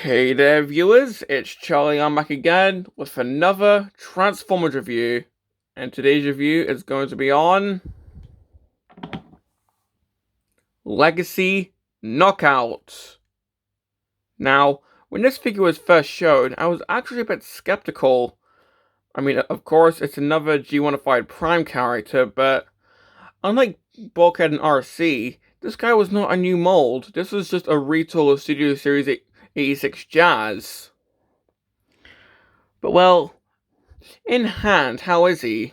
Hey there, viewers. It's Charlie. I'm back again with another Transformers review. And today's review is going to be on Legacy Knockout. Now, when this figure was first shown, I was actually a bit skeptical. I mean, of course, it's another G1-ified Prime character, but unlike Bulkhead and RC, this guy was not a new mold. This was just a retool of Studio Series 86 Jazz. But well, in hand, how is he?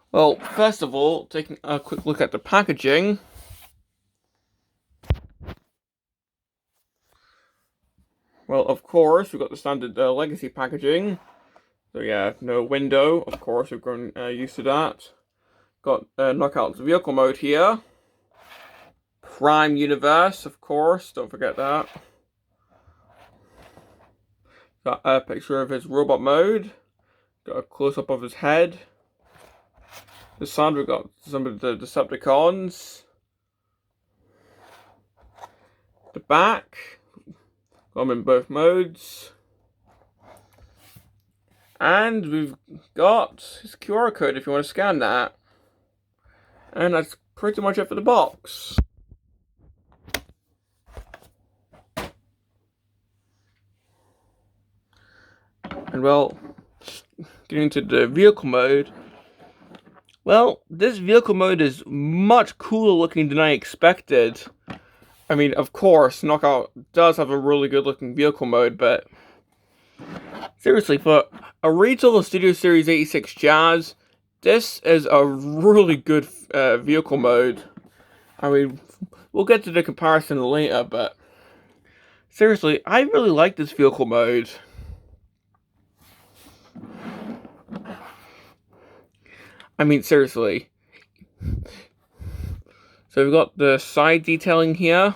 Well, first of all, taking a quick look at the packaging. Well, of course, we've got the standard Legacy packaging. So yeah, no window, of course, we've grown used to that. Got Knockout's vehicle mode here. Prime Universe, of course, don't forget that. Got a picture of his robot mode. Got a close-up of his head. This side we've got some of the Decepticons. The back, got them in both modes. And we've got his QR code if you want to scan that. And that's pretty much it for the box. And well, getting into the vehicle mode. Well, this vehicle mode is much cooler looking than I expected. I mean, of course, Knockout does have a really good looking vehicle mode, but seriously, for a retail of Studio Series 86 Jazz, this is a really good vehicle mode. I mean, we'll get to the comparison later, but seriously, I really like this vehicle mode. I mean, seriously. So we've got the side detailing here.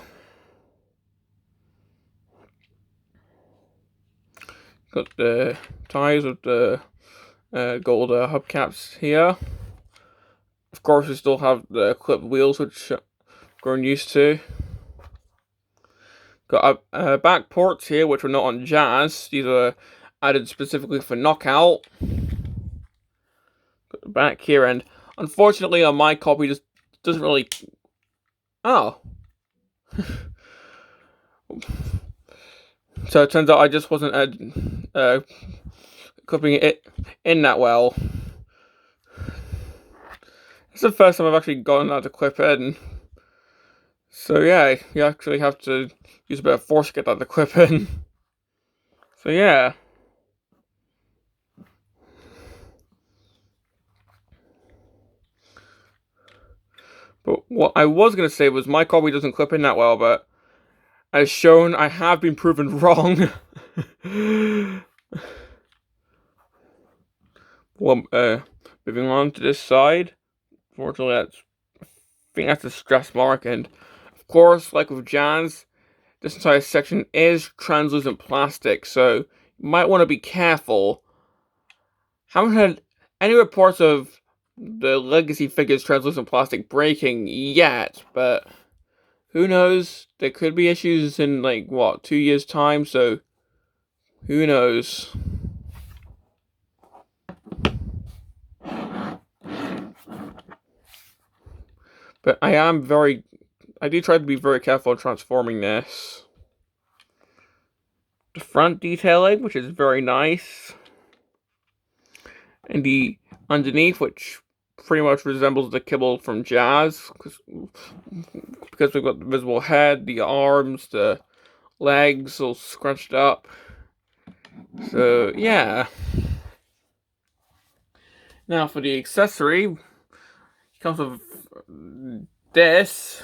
Got the tires with the gold hubcaps here. Of course, we still have the clipped wheels, which I've grown used to. Got back ports here, which are not on Jazz. These are added specifically for Knockout. Got the back here, and unfortunately on my copy, just doesn't really... Oh. So it turns out I just wasn't clipping it in that well. It's the first time I've actually gotten that to clip in. So yeah, you actually have to use a bit of force to get that to clip in. So yeah. But what I was going to say was my copy doesn't clip in that well, but as shown, I have been proven wrong. Well, moving on to this side. Fortunately, I think that's a stress mark, and of course, like with Jazz, this entire section is translucent plastic, so you might want to be careful. Haven't had any reports of the Legacy figures translucent plastic breaking yet, but who knows? There could be issues in, like, what, 2 years' time, so who knows? But I do try to be very careful in transforming this. The front detailing, which is very nice. And the underneath, which pretty much resembles the kibble from Jazz, because we've got the visible head, the arms, the legs all scrunched up. So yeah. Now for the accessory, it comes with this.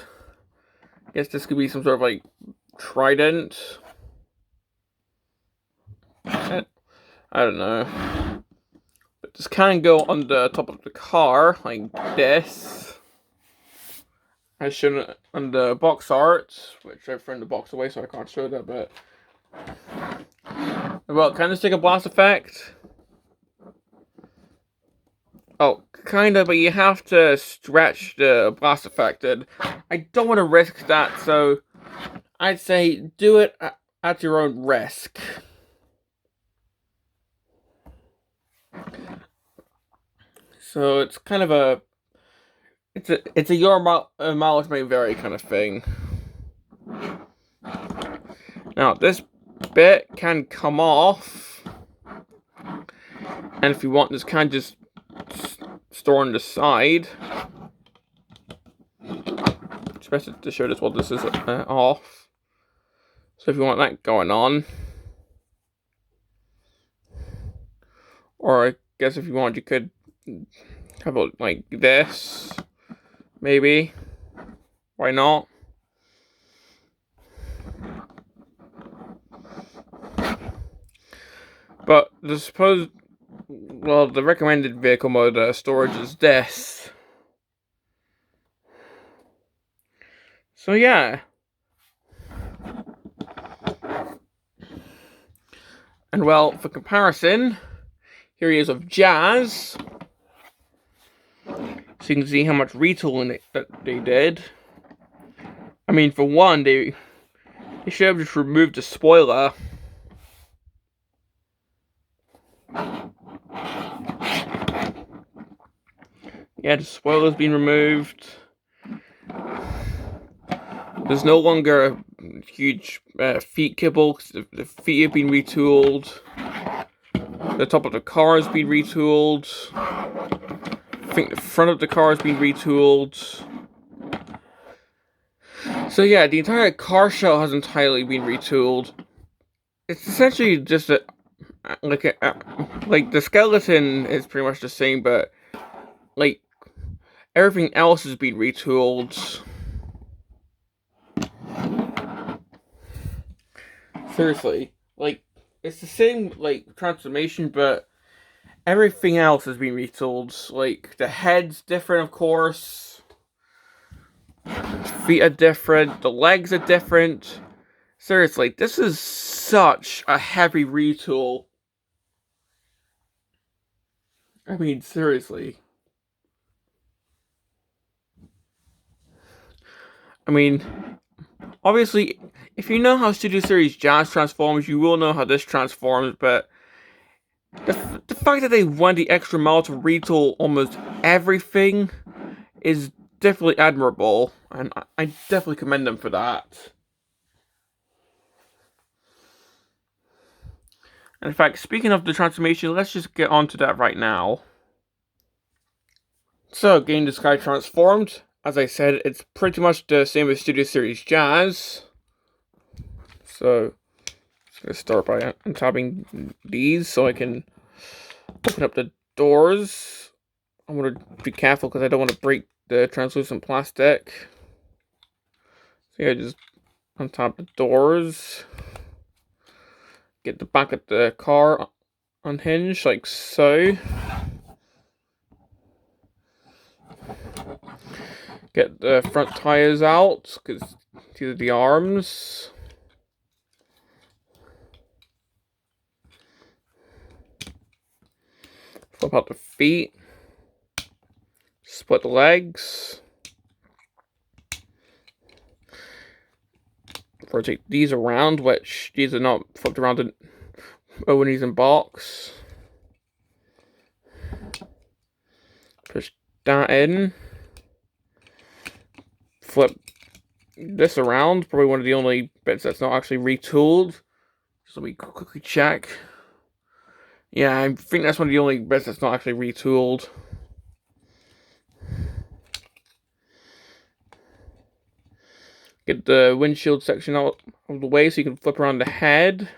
I guess this could be some sort of like trident. I don't know. But this can go on the top of the car, like this. As shown on the box art, which I've thrown the box away so I can't show that, but... Well, can this take a blast effect? Oh, kinda, but you have to stretch the blast effect, and I don't want to risk that, so I'd say do it at your own risk. So it's kind of a your mileage may vary kind of thing. Now this bit can come off, and if you want, this can just store on the side. It's best to show this while this is off. So if you want that going on, or I guess if you want, you could have it like this, maybe. Why not? But the recommended vehicle mode storage is this. So yeah. And well, for comparison, here he is of Jazz. So you can see how much retooling that they did. I mean, for one, they should have just removed the spoiler. Yeah, the spoiler's been removed. There's no longer a huge feet kibble. The feet have been retooled. The top of the car has been retooled. I think the front of the car has been retooled. So yeah, the entire car shell has entirely been retooled. It's essentially just like the skeleton is pretty much the same, but like everything else has been retooled. Seriously, like it's the same like transformation, but everything else has been retooled. Like the head's different, of course. Feet are different. The legs are different. Seriously, this is such a heavy retool. I mean, seriously. I mean, obviously, if you know how Studio Series Jazz transforms, you will know how this transforms, but the fact that they went the extra mile to retool almost everything is definitely admirable, and I definitely commend them for that. And in fact, speaking of the transformation, let's just get on to that right now. So, getting this guy transformed, as I said, it's pretty much the same as Studio Series Jazz. So, I'm just going to start by untabbing these so I can open up the doors. I'm going to be careful because I don't want to break the translucent plastic. So yeah, just untap the doors. Get the back of the car unhinged, like so. Get the front tires out, because these are the arms. Flip out the feet. Split the legs. Rotate these around, which these are not flipped around when he's in box. Push that in. Flip this around. Probably one of the only bits that's not actually retooled. Just let me quickly check. Yeah, I think that's one of the only bits that's not actually retooled. Get the windshield section out of the way so you can flip around the head.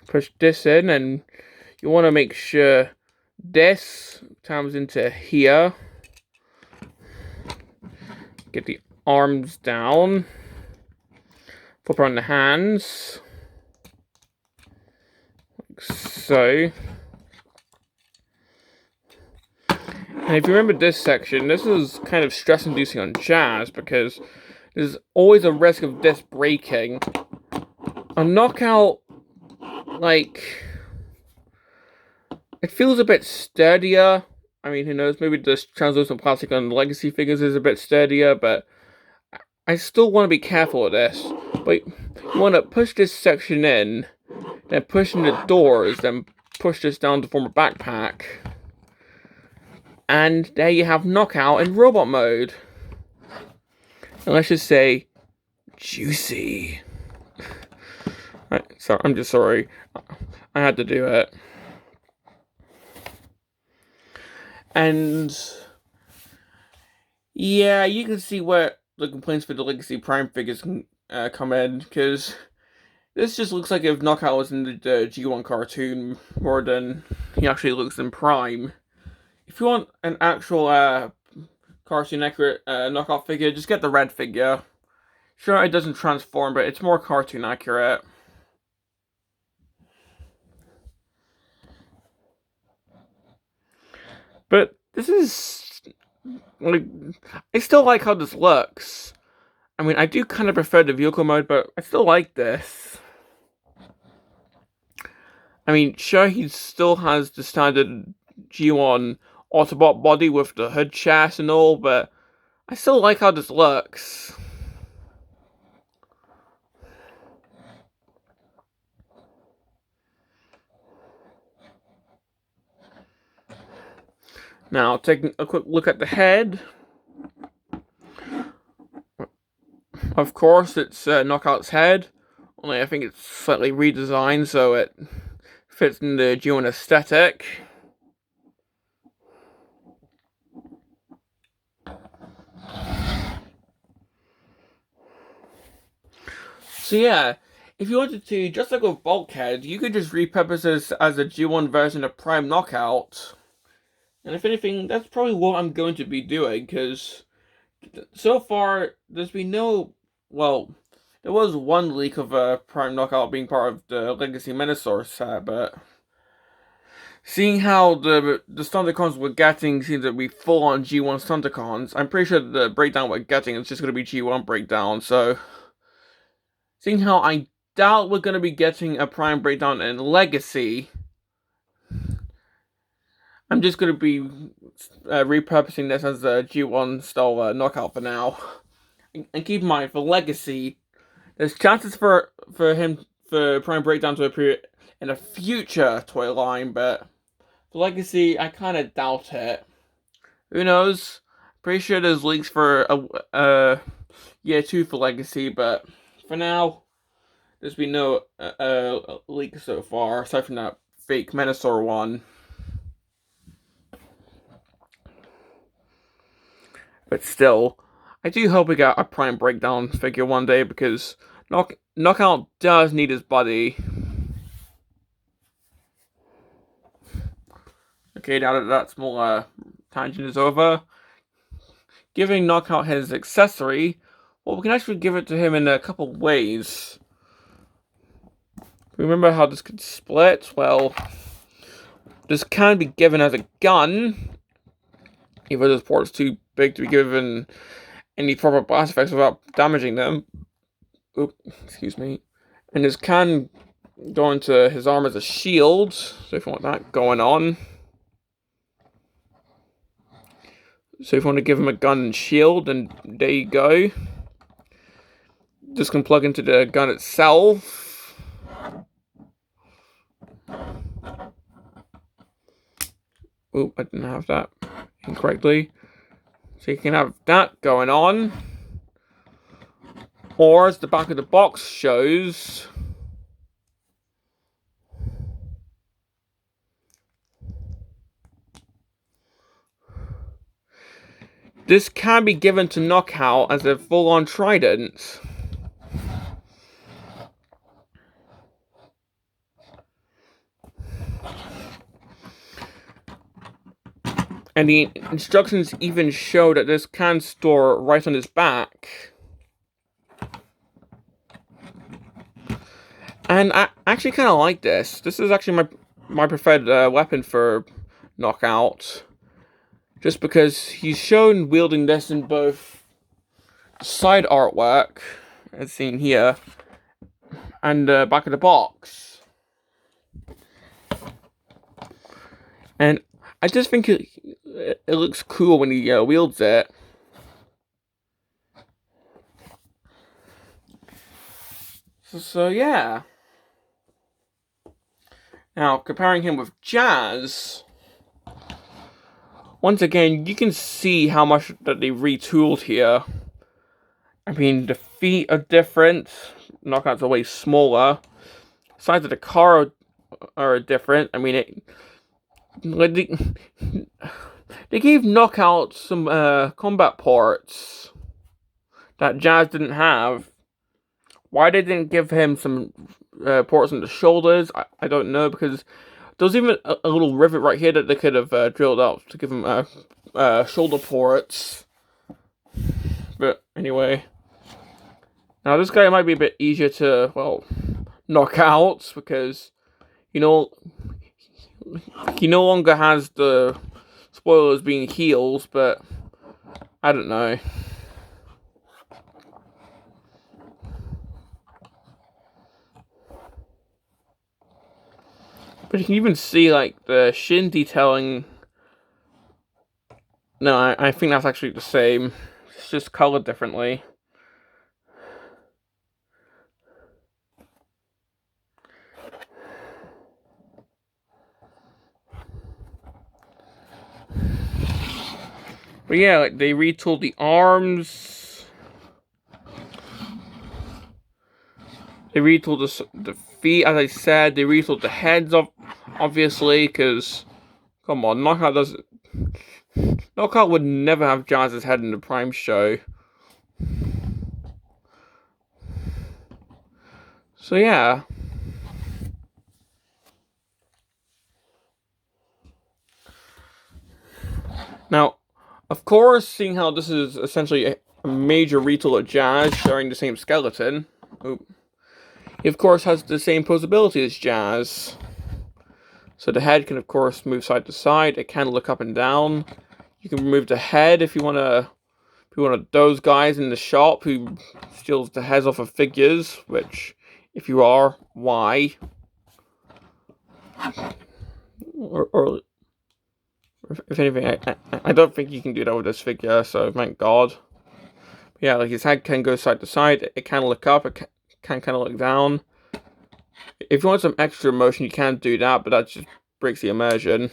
Push this in, and you want to make sure this comes into here. Get the arms down. Flip around the hands. Like so. And if you remember this section, this is kind of stress-inducing on Jazz because there's always a risk of this breaking. A knockout, like, it feels a bit sturdier. I mean, who knows, maybe this translucent plastic on Legacy figures is a bit sturdier, but I still want to be careful with this. But you want to push this section in, then push in the doors, then push this down to form a backpack. And there you have Knockout in robot mode. And let's just say, juicy. Right, sorry, I'm just sorry. I had to do it. And yeah, you can see where the complaints for the Legacy Prime figures can come in, because this just looks like if Knockout was in the G1 cartoon more than he actually looks in Prime. If you want an actual cartoon accurate Knockout figure, just get the red figure. Sure, it doesn't transform, but it's more cartoon accurate. But this is, like, I still like how this looks. I mean, I do kind of prefer the vehicle mode, but I still like this. I mean, sure, he still has the standard G1 Autobot body with the hood chassis and all, but I still like how this looks. Now, taking a quick look at the head. Of course, it's Knockout's head, only I think it's slightly redesigned so it fits in the G1 aesthetic. So yeah, if you wanted to, just like with Bulkhead, you could just repurpose this as a G1 version of Prime Knockout. And if anything, that's probably what I'm going to be doing, because so far, there's been no, well, there was one leak of Prime Knockout being part of the Legacy Minosaur set, but seeing how the Stunticons we're getting seems to be full-on G1 Stunticons, I'm pretty sure the breakdown we're getting is just going to be G1 breakdown, so seeing how I doubt we're going to be getting a Prime breakdown in Legacy, I'm just going to be repurposing this as a G1 style Knockout for now. And keep in mind, for Legacy, there's chances for Prime Breakdown to appear in a future toy line, but for Legacy, I kind of doubt it. Who knows? Pretty sure there's leaks for a year 2 for Legacy, but for now, there's been no leak so far, aside from that fake Minosaur one. But still, I do hope we get a Prime Breakdown figure one day, because Knockout does need his body. Okay, now that that small tangent is over, giving Knockout his accessory, well, we can actually give it to him in a couple ways. Remember how this could split? Well, this can be given as a gun, even though this port's too big to be given any proper blast effects without damaging them. Oop, excuse me. And this can go into his arm as a shield, so if you want that going on. So if you want to give him a gun and shield, then there you go. This can plug into the gun itself. Oop, I didn't have that incorrectly. So you can have that going on. Or, as the back of the box shows, this can be given to Knockout as a full-on trident. And the instructions even show that this can store right on his back. And I actually kind of like this. This is actually my preferred weapon for Knockout. Just because he's shown wielding this in both side artwork, as seen here, and back of the box. And I just think it looks cool when he wields it. So yeah. Now, comparing him with Jazz, once again, you can see how much that they retooled here. I mean, the feet are different. Knockout's are way smaller. Size of the car are different. I mean, they gave Knockout some combat parts that Jazz didn't have. Why they didn't give him some ports on the shoulders, I don't know, because there was even a little rivet right here that they could have drilled out to give him shoulder ports. But anyway, now this guy might be a bit easier to, well, knock out, because, you know, he no longer has the spoilers being heals, but I don't know. But you can even see, like, the shin detailing. No, I think that's actually the same. It's just colored differently. But yeah, like, they retooled the arms. They retooled the feet, as I said. They retooled the heads, obviously, because, come on, Knockout would never have Jazz's head in the Prime show. So yeah. Now, of course, seeing how this is essentially a major retool of Jazz, sharing the same skeleton, he of course has the same posability as Jazz. So the head can of course move side to side. It can look up and down. You can remove the head if you want to. If you're one of those guys in the shop who steals the heads off of figures, which, if you are, why? Or if anything, I don't think you can do that with this figure, so thank God. But yeah, like his head can go side to side. It can look up. It can kind of look down. If you want some extra motion, you can do that, but that just breaks the immersion.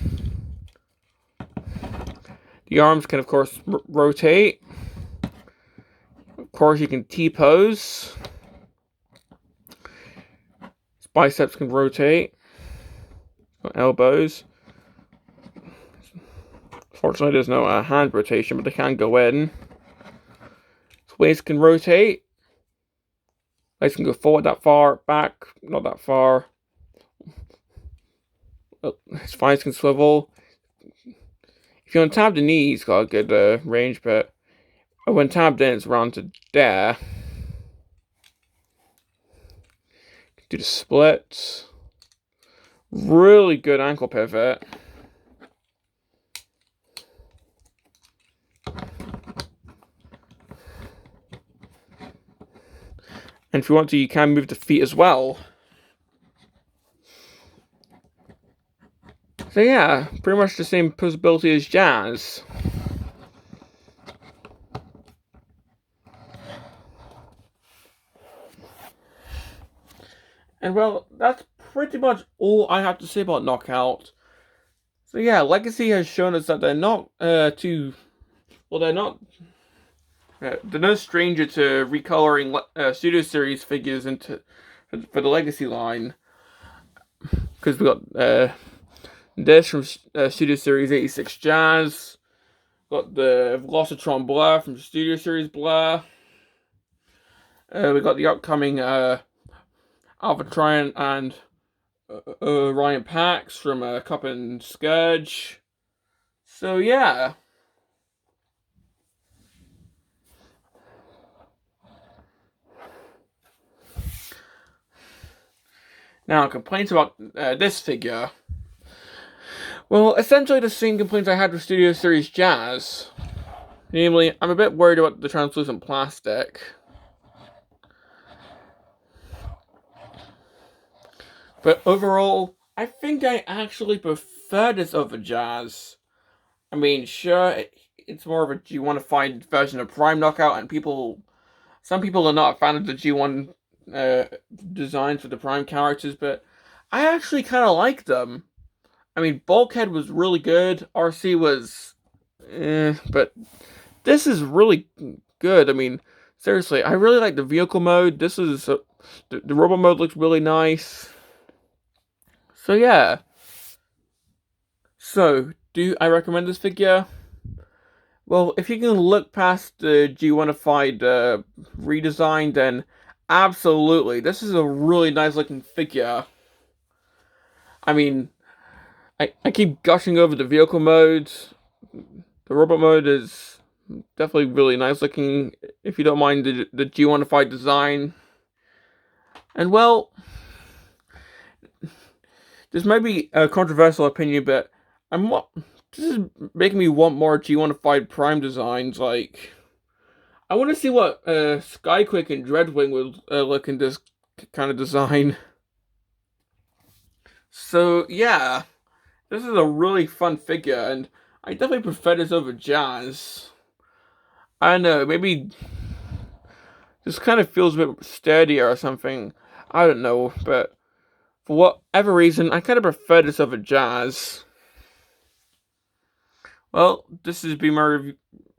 The arms can, of course, rotate. Of course, you can T-pose. His biceps can rotate. Elbows. Fortunately, there's no hand rotation, but they can go in. His waist can rotate. Legs can go forward that far, back, not that far. His thighs can swivel. If you untab the knee, he's got a good range, but when tabbed in, it's around to there. Do the splits. Really good ankle pivot. And if you want to, you can move the feet as well. So yeah, pretty much the same posability as Jazz. And well, that's pretty much all I have to say about Knockout. So yeah, Legacy has shown us that they're not they're no stranger to recoloring Studio Series figures into for the Legacy line. Because we got this from Studio Series 86 Jazz. Got the Velocitron Blur from Studio Series Blur. We got the upcoming Alphatron and Ryan Pax from Cup and Scourge. So yeah. Now, complaints about this figure. Well, essentially the same complaints I had with Studio Series Jazz. Namely, I'm a bit worried about the translucent plastic. But overall, I think I actually prefer this over Jazz. I mean, sure, it's more of a G1-ified version of Prime Knockout, and some people are not a fan of the G1 designs for the Prime characters, but I actually kind of like them. I mean, Bulkhead was really good. RC was, but this is really good. I mean, seriously, I really like the vehicle mode. This is the robot mode looks really nice. So yeah. So, do I recommend this figure? Well, if you can look past the G1ified redesign, then absolutely, this is a really nice looking figure. I mean, I keep gushing over the vehicle mode. The robot mode is definitely really nice looking, if you don't mind the G1ified design. And well, this might be a controversial opinion, but this is making me want more G1ified Prime designs. Like, I want to see what Skyquake and Dreadwing would look in this kind of design. So yeah, this is a really fun figure, and I definitely prefer this over Jazz. I don't know, maybe this kind of feels a bit sturdier or something. I don't know, but for whatever reason, I kind of prefer this over Jazz. Well, this has been my review.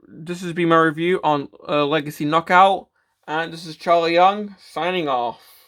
This has been my review on Legacy Knockout, and this is Charlie Young signing off.